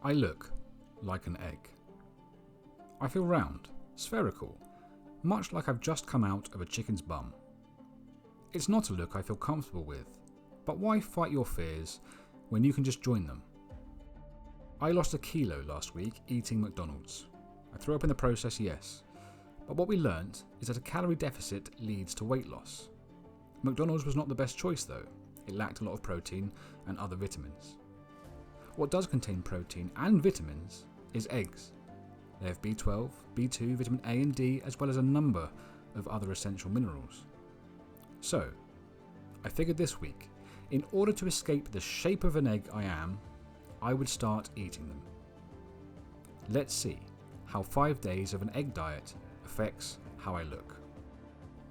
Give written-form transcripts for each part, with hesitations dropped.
I look like an egg. I feel round, spherical, much like I've just come out of a chicken's bum. It's not a look I feel comfortable with, but why fight your fears when you can just join them? I lost 1 kilo last week eating McDonald's. I threw up in the process, yes, but what we learnt is that a calorie deficit leads to weight loss. McDonald's was not the best choice though. It lacked a lot of protein and other vitamins. What does contain protein and vitamins is eggs. They have B12, B2, vitamin A and D, as well as a number of other essential minerals. So, I figured this week, in order to escape the shape of an egg I am, I would start eating them. Let's see how 5 days of an egg diet affects how I look.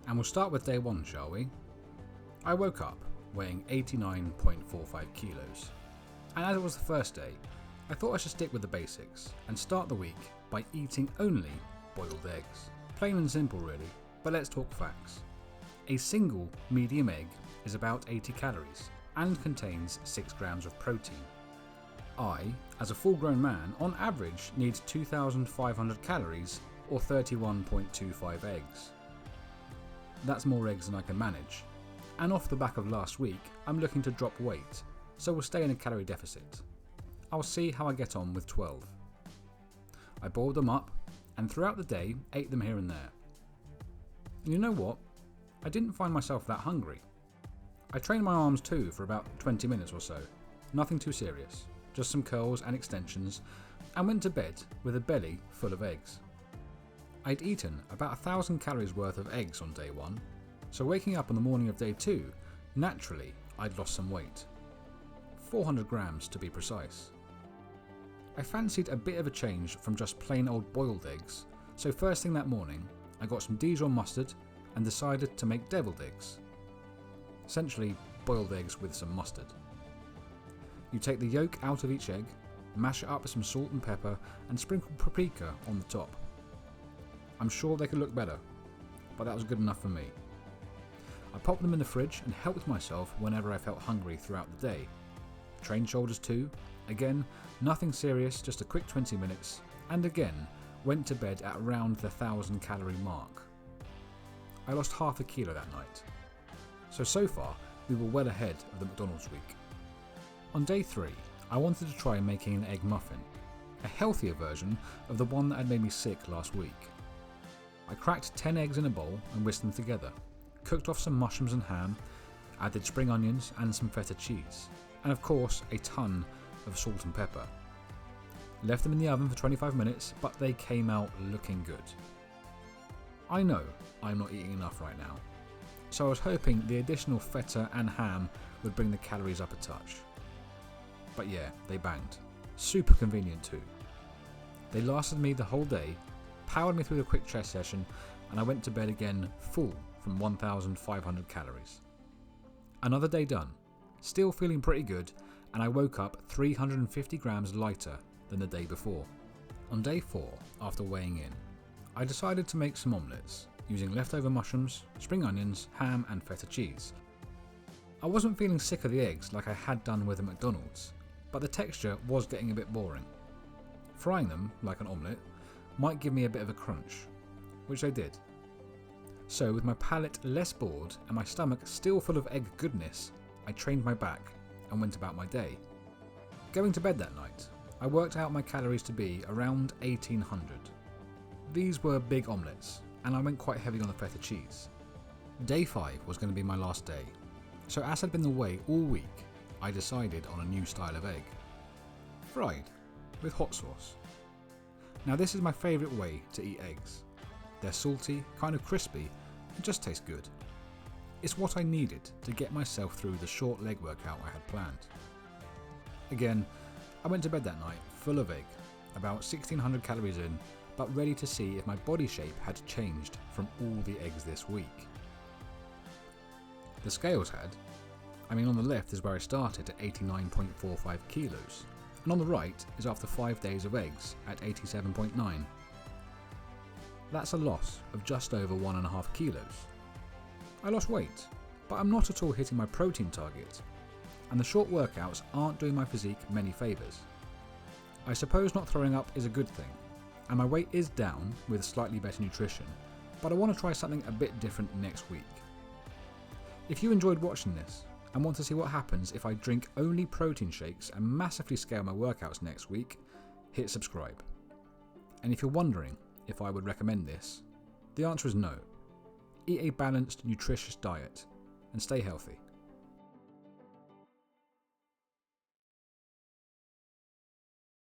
And we'll start with day 1, shall we? I woke up weighing 89.45 kilos. And as it was the first day, I thought I should stick with the basics and start the week by eating only boiled eggs. Plain and simple really, but let's talk facts. A single medium egg is about 80 calories and contains 6 grams of protein. I, as a full-grown man, on average need 2,500 calories or 31.25 eggs. That's more eggs than I can manage. And off the back of last week, I'm looking to drop weight, so we'll stay in a calorie deficit. I'll see how I get on with 12. I boiled them up, and throughout the day, ate them here and there. And you know what? I didn't find myself that hungry. I trained my arms too for about 20 minutes or so. Nothing too serious, just some curls and extensions, and went to bed with a belly full of eggs. I'd eaten about 1,000 calories worth of eggs on day 1, so waking up on the morning of day 2, naturally I'd lost some weight. 400 grams to be precise. I fancied a bit of a change from just plain old boiled eggs, so first thing that morning I got some Dijon mustard and decided to make deviled eggs. Essentially boiled eggs with some mustard. You take the yolk out of each egg, mash it up with some salt and pepper and sprinkle paprika on the top. I'm sure they could look better, but that was good enough for me. I popped them in the fridge and helped myself whenever I felt hungry throughout the day. Trained shoulders too. Again, nothing serious, just a quick 20 minutes, and again, went to bed at around the 1,000 calorie mark. I lost half a kilo that night. So far, we were well ahead of the McDonald's week. On day 3, I wanted to try making an egg muffin, a healthier version of the one that had made me sick last week. I cracked 10 eggs in a bowl and whisked them together, cooked off some mushrooms and ham, added spring onions and some feta cheese, and of course a ton of salt and pepper. Left them in the oven for 25 minutes, but they came out looking good. I know I'm not eating enough right now, so I was hoping the additional feta and ham would bring the calories up a touch. But yeah, they banged. Super convenient too. They lasted me the whole day, powered me through the quick chest session, and I went to bed again full from 1,500 calories. Another day done, still feeling pretty good, and I woke up 350 grams lighter than the day before. On day 4, after weighing in, I decided to make some omelettes using leftover mushrooms, spring onions, ham and feta cheese. I wasn't feeling sick of the eggs like I had done with the McDonald's, but the texture was getting a bit boring. Frying them, like an omelette, might give me a bit of a crunch, which they did. So with my palate less bored and my stomach still full of egg goodness, I trained my back and went about my day. Going to bed that night, I worked out my calories to be around 1,800. These were big omelettes, and I went quite heavy on the feta cheese. Day 5 was going to be my last day, so as I'd been away all week, I decided on a new style of egg. Fried, with hot sauce. Now this is my favourite way to eat eggs. They're salty, kind of crispy, and just taste good. It's what I needed to get myself through the short leg workout I had planned. Again, I went to bed that night full of egg, about 1,600 calories in, but ready to see if my body shape had changed from all the eggs this week. The scales had. On the left is where I started at 89.45 kilos, and on the right is after 5 days of eggs at 87.9. That's a loss of just over 1.5 kilos. I lost weight, but I'm not at all hitting my protein target, and the short workouts aren't doing my physique many favours. I suppose not throwing up is a good thing, and my weight is down with slightly better nutrition, but I want to try something a bit different next week. If you enjoyed watching this and want to see what happens if I drink only protein shakes and massively scale my workouts next week, hit subscribe. And if you're wondering if I would recommend this, the answer is no. Eat a balanced, nutritious diet and stay healthy.